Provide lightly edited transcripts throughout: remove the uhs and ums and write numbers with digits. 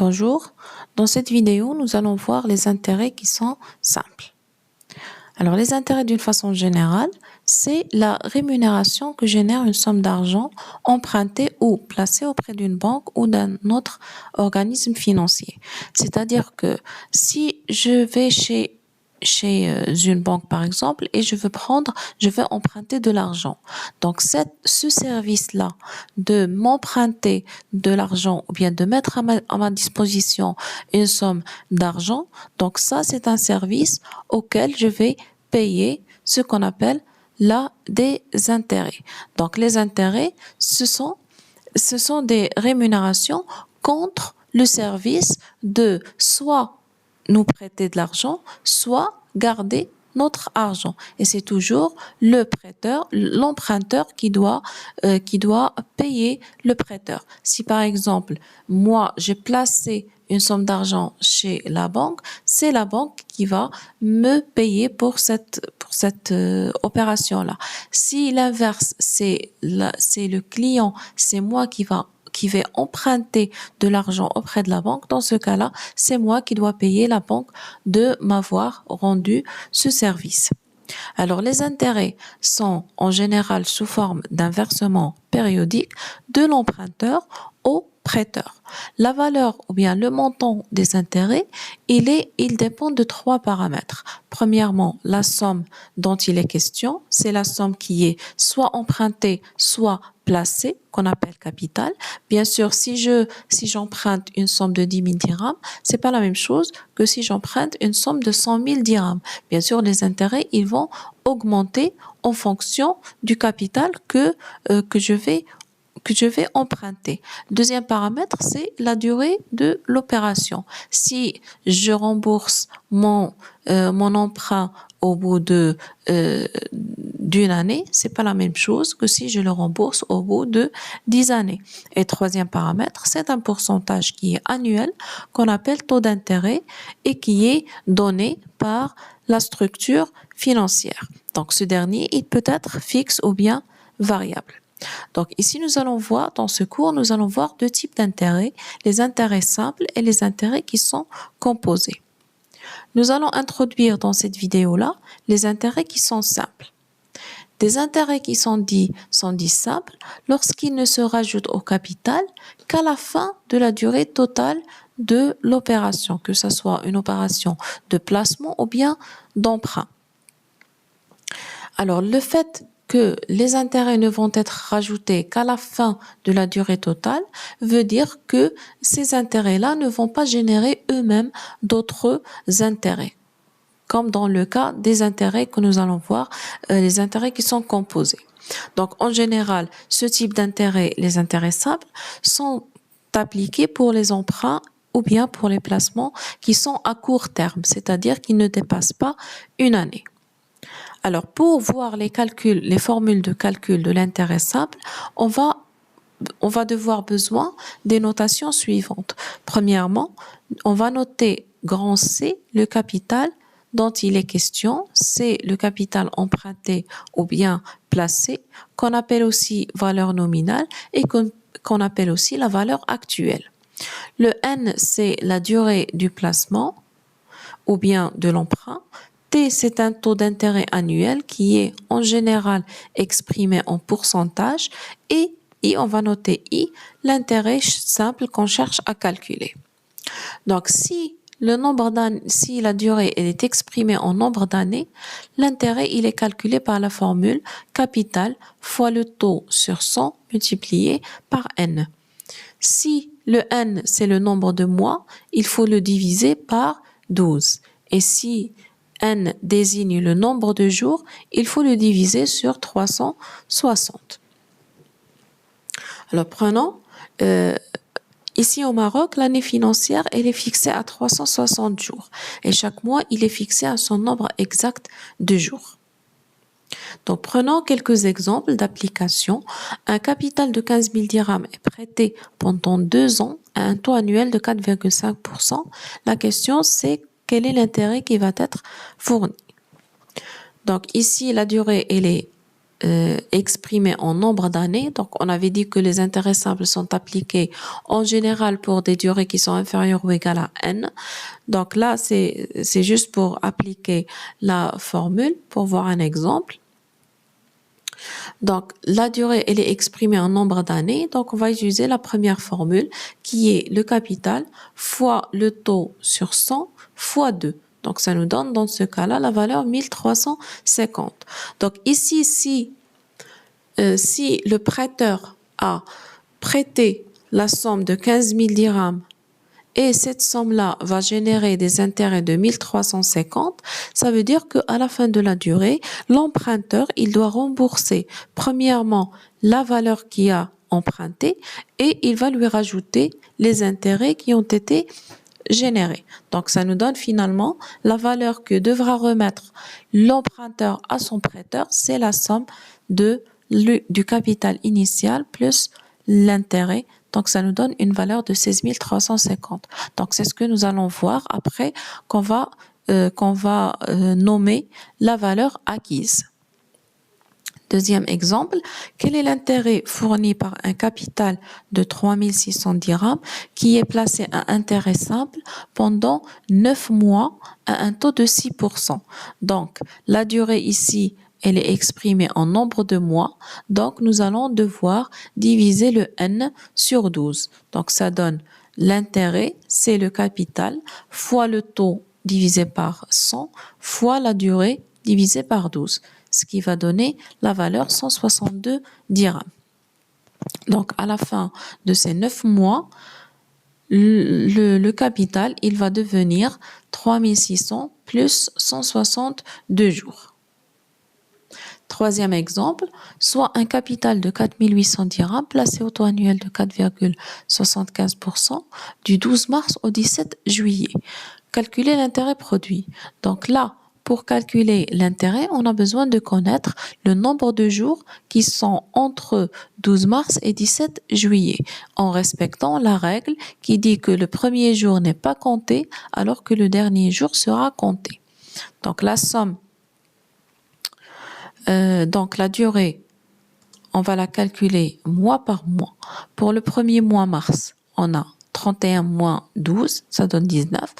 Bonjour, dans cette vidéo, nous allons voir les intérêts qui sont simples. Alors, les intérêts d'une façon générale, c'est la rémunération que génère une somme d'argent empruntée ou placée auprès d'une banque ou d'un autre organisme financier. C'est-à-dire que si je vais chez une banque par exemple et je veux emprunter de l'argent. Donc ce service-là de m'emprunter de l'argent ou bien de mettre à ma disposition une somme d'argent, donc ça c'est un service auquel je vais payer ce qu'on appelle des intérêts. Donc les intérêts, ce sont des rémunérations contre le service de soit nous prêter de l'argent, soit garder notre argent. Et c'est toujours le prêteur, l'emprunteur qui doit payer le prêteur. Si par exemple, moi, j'ai placé une somme d'argent chez la banque, c'est la banque qui va me payer pour cette opération-là. Si l'inverse, c'est le client, c'est moi qui vais emprunter de l'argent auprès de la banque, dans ce cas-là, c'est moi qui dois payer la banque de m'avoir rendu ce service. Alors, les intérêts sont en général sous forme d'un versement périodique de l'emprunteur au prêteur. La valeur ou bien le montant des intérêts, il dépend de trois paramètres. Premièrement, la somme dont il est question, c'est la somme qui est soit empruntée, soit placée, qu'on appelle capital. Bien sûr, si j'emprunte une somme de 10 000 dirhams, c'est pas la même chose que si j'emprunte une somme de 100 000 dirhams. Bien sûr, les intérêts, ils vont augmenter en fonction du capital que je vais emprunter. Deuxième paramètre, c'est la durée de l'opération. Si je rembourse mon emprunt au bout d'une année, c'est pas la même chose que si je le rembourse au bout de 10 années. Et troisième paramètre, c'est un pourcentage qui est annuel, qu'on appelle taux d'intérêt et qui est donné par la structure financière. Donc, ce dernier, il peut être fixe ou bien variable. Donc ici, dans ce cours, nous allons voir deux types d'intérêts, les intérêts simples et les intérêts qui sont composés. Nous allons introduire dans cette vidéo-là les intérêts qui sont simples. Des intérêts qui sont dits simples lorsqu'ils ne se rajoutent au capital qu'à la fin de la durée totale de l'opération, que ce soit une opération de placement ou bien d'emprunt. Alors, le fait que les intérêts ne vont être rajoutés qu'à la fin de la durée totale veut dire que ces intérêts-là ne vont pas générer eux-mêmes d'autres intérêts, comme dans le cas des intérêts que nous allons voir, les intérêts qui sont composés. Donc, en général, ce type d'intérêts, les intérêts simples, sont appliqués pour les emprunts ou bien pour les placements qui sont à court terme, c'est-à-dire qui ne dépassent pas une année. Alors, pour voir les formules de calcul de l'intérêt simple, on va devoir besoin des notations suivantes. Premièrement, on va noter grand C, le capital dont il est question, c'est le capital emprunté ou bien placé, qu'on appelle aussi valeur nominale et qu'on appelle aussi la valeur actuelle. Le N, c'est la durée du placement ou bien de l'emprunt. T, c'est un taux d'intérêt annuel qui est en général exprimé en pourcentage. Et I, on va noter I, l'intérêt simple qu'on cherche à calculer. Donc, si la durée elle est exprimée en nombre d'années, l'intérêt il est calculé par la formule capital fois le taux sur 100 multiplié par N. Si le N, c'est le nombre de mois, il faut le diviser par 12. Et si N désigne le nombre de jours, il faut le diviser sur 360. Alors, prenons, ici au Maroc, l'année financière, elle est fixée à 360 jours. Et chaque mois, il est fixé à son nombre exact de jours. Donc, prenons quelques exemples d'application. Un capital de 15 000 dirhams est prêté pendant 2 ans à un taux annuel de 4,5%. La question, c'est quel est l'intérêt qui va être fourni. Donc, ici, la durée, elle est exprimé en nombre d'années. Donc, on avait dit que les intérêts simples sont appliqués en général pour des durées qui sont inférieures ou égales à n. Donc là, c'est juste pour appliquer la formule, pour voir un exemple. Donc, la durée, elle est exprimée en nombre d'années. Donc, on va utiliser la première formule qui est le capital fois le taux sur 100 fois 2. Donc, ça nous donne dans ce cas-là la valeur 1350. Donc, ici, si le prêteur a prêté la somme de 15 000 dirhams et cette somme-là va générer des intérêts de 1350, ça veut dire qu'à la fin de la durée, l'emprunteur, il doit rembourser premièrement la valeur qu'il a empruntée et il va lui rajouter les intérêts qui ont été générés. Donc, ça nous donne finalement la valeur que devra remettre l'emprunteur à son prêteur, c'est la somme du capital initial plus l'intérêt. Donc, ça nous donne une valeur de 16 350. Donc, c'est ce que nous allons voir après qu'on va nommer la valeur acquise. Deuxième exemple, quel est l'intérêt fourni par un capital de 3600 dirhams qui est placé à intérêt simple pendant 9 mois à un taux de 6%? Donc, la durée ici, elle est exprimée en nombre de mois. Donc, nous allons devoir diviser le n sur 12. Donc, ça donne l'intérêt, c'est le capital, fois le taux divisé par 100, fois la durée divisé par 12. Ce qui va donner la valeur 162 dirhams. Donc, à la fin de ces 9 mois, le capital, il va devenir 3600 plus 162 jours. Troisième exemple, soit un capital de 4800 dirhams placé au taux annuel de 4,75% du 12 mars au 17 juillet. Calculer l'intérêt produit. Donc là, pour calculer l'intérêt, on a besoin de connaître le nombre de jours qui sont entre 12 mars et 17 juillet, en respectant la règle qui dit que le premier jour n'est pas compté alors que le dernier jour sera compté. Donc la somme, donc la durée, on va la calculer mois par mois. Pour le premier mois mars, on a 31 moins 12, ça donne 19.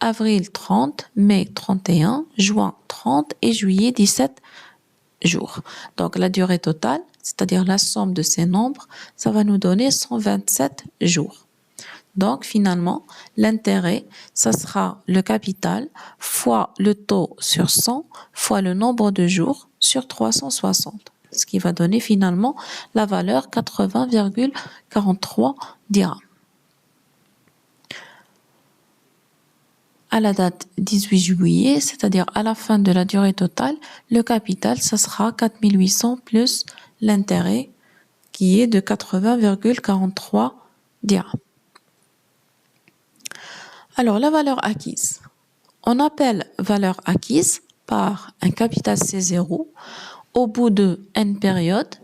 Avril 30, mai 31, juin 30 et juillet 17 jours. Donc la durée totale, c'est-à-dire la somme de ces nombres, ça va nous donner 127 jours. Donc finalement, l'intérêt, ça sera le capital fois le taux sur 100 fois le nombre de jours sur 360, ce qui va donner finalement la valeur 80,43 dirhams. À la date 18 juillet, c'est-à-dire à la fin de la durée totale, le capital, ça sera 4800 plus l'intérêt qui est de 80,43 dirhams. Alors, la valeur acquise. On appelle valeur acquise par un capital C0 au bout de n périodes,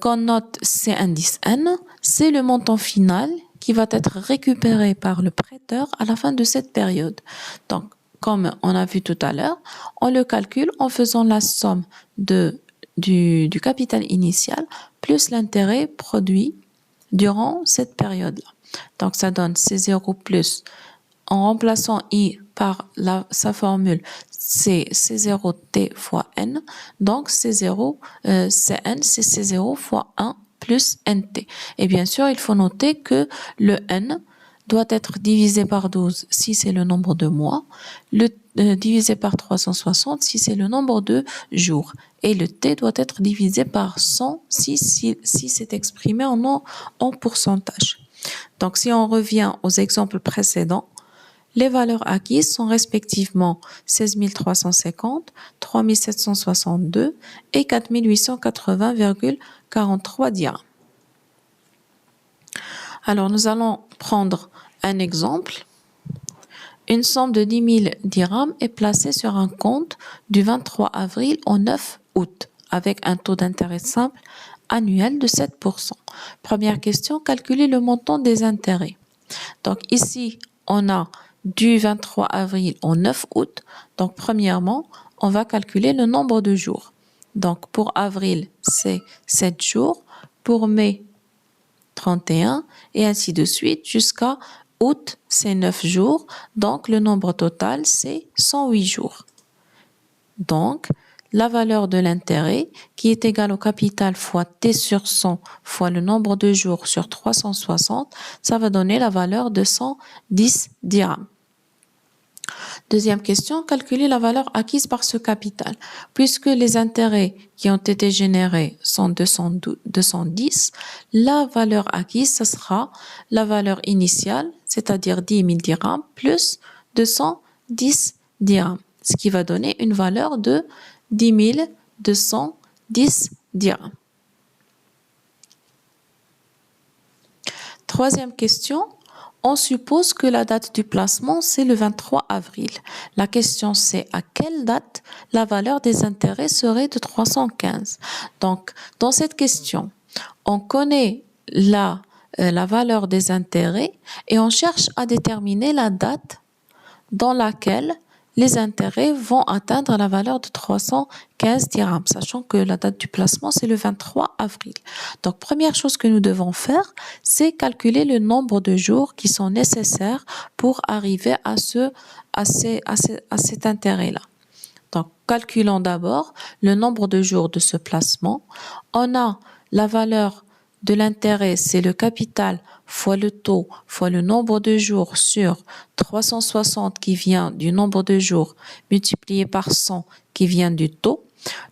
qu'on note C indice n, c'est le montant final qui va être récupéré par le prêteur à la fin de cette période. Donc, comme on a vu tout à l'heure, on le calcule en faisant la somme du capital initial plus l'intérêt produit durant cette période-là. Donc, ça donne C0 plus, en remplaçant I par sa formule, c'est C0T fois N. Donc, C0, Cn, c'est C0 fois 1 plus NT. Et bien sûr, il faut noter que le N doit être divisé par 12 si c'est le nombre de mois, divisé par 360 si c'est le nombre de jours. Et le T doit être divisé par 100 si c'est exprimé en pourcentage. Donc, si on revient aux exemples précédents, les valeurs acquises sont respectivement 16 350, 3 762 et 4 880,43 dirhams. Alors, nous allons prendre un exemple. Une somme de 10 000 dirhams est placée sur un compte du 23 avril au 9 août avec un taux d'intérêt simple annuel de 7%. Première question, calculer le montant des intérêts. Donc ici, on a du 23 avril au 9 août. Donc premièrement, on va calculer le nombre de jours. Donc, pour avril, c'est 7 jours. Pour mai, 31, et ainsi de suite jusqu'à août, c'est 9 jours. Donc, le nombre total, c'est 108 jours. Donc, la valeur de l'intérêt qui est égale au capital fois T sur 100 fois le nombre de jours sur 360, ça va donner la valeur de 110 dirhams. Deuxième question, calculer la valeur acquise par ce capital. Puisque les intérêts qui ont été générés sont 210, la valeur acquise, ce sera la valeur initiale, c'est-à-dire 10 000 dirhams, plus 210 dirhams, ce qui va donner une valeur de 10 210 dirhams. Troisième question, on suppose que la date du placement, c'est le 23 avril. La question, c'est à quelle date la valeur des intérêts serait de 315. Donc, dans cette question, on connaît la valeur des intérêts et on cherche à déterminer la date dans laquelle les intérêts vont atteindre la valeur de 315 dirhams, sachant que la date du placement, c'est le 23 avril. Donc, première chose que nous devons faire, c'est calculer le nombre de jours qui sont nécessaires pour arriver à cet intérêt-là. Donc, calculons d'abord le nombre de jours de ce placement. On a la valeur de l'intérêt, c'est le capital fois le taux fois le nombre de jours sur 360 qui vient du nombre de jours multiplié par 100 qui vient du taux.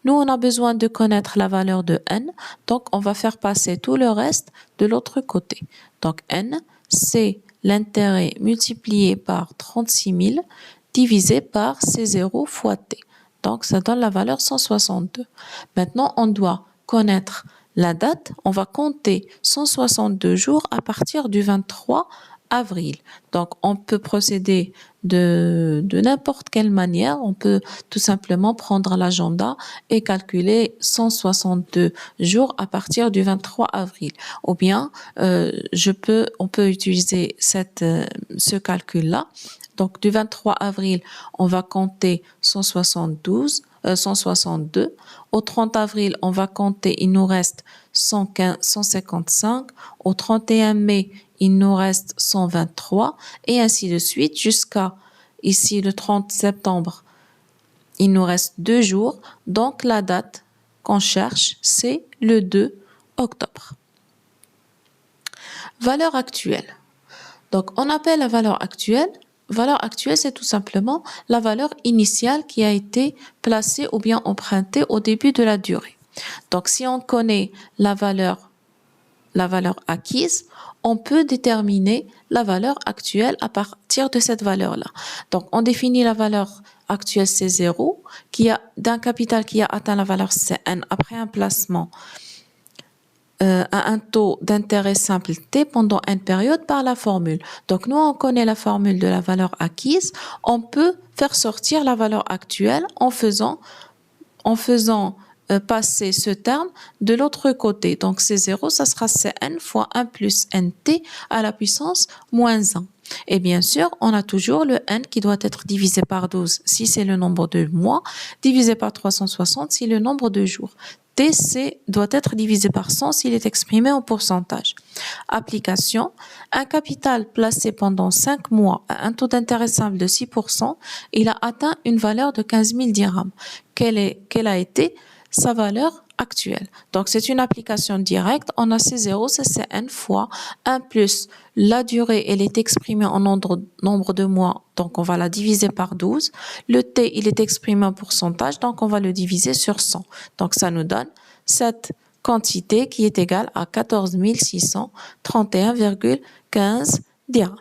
Nous, on a besoin de connaître la valeur de n, donc on va faire passer tout le reste de l'autre côté. Donc n, c'est l'intérêt multiplié par 36 000 divisé par C0 fois t. Donc ça donne la valeur 162. Maintenant, on doit connaître la date, on va compter 162 jours à partir du 23 avril. Donc, on peut procéder de n'importe quelle manière. On peut tout simplement prendre l'agenda et calculer 162 jours à partir du 23 avril. Ou bien, on peut utiliser ce calcul-là. Donc, du 23 avril, on va compter 162. Au 30 avril, on va compter, il nous reste 155. Au 31 mai, il nous reste 123 et ainsi de suite jusqu'à ici le 30 septembre. Il nous reste 2 jours. Donc, la date qu'on cherche, c'est le 2 octobre. Valeur actuelle. Donc, on appelle la valeur actuelle. Valeur actuelle, c'est tout simplement la valeur initiale qui a été placée ou bien empruntée au début de la durée. Donc, si on connaît la valeur acquise, on peut déterminer la valeur actuelle à partir de cette valeur-là. Donc, on définit la valeur actuelle C0 d'un capital qui a atteint la valeur Cn après un placement à un taux d'intérêt simple T pendant une période par la formule. Donc, nous, on connaît la formule de la valeur acquise. On peut faire sortir la valeur actuelle en faisant passer ce terme de l'autre côté. Donc, C0, ça sera Cn fois 1 plus Nt à la puissance moins 1. Et bien sûr, on a toujours le n qui doit être divisé par 12 si c'est le nombre de mois, divisé par 360 si le nombre de jours. TC doit être divisé par 100 s'il est exprimé en pourcentage. Application. Un capital placé pendant 5 mois à un taux d'intérêt simple de 6%, il a atteint une valeur de 15 000 dirhams. Quelle a été sa valeur actuelle? Donc, c'est une application directe. On a C0, c'est Cn fois 1 plus la durée, elle est exprimée en nombre de mois, donc on va la diviser par 12. Le T, il est exprimé en pourcentage, donc on va le diviser sur 100. Donc, ça nous donne cette quantité qui est égale à 14 631,15 dirhams.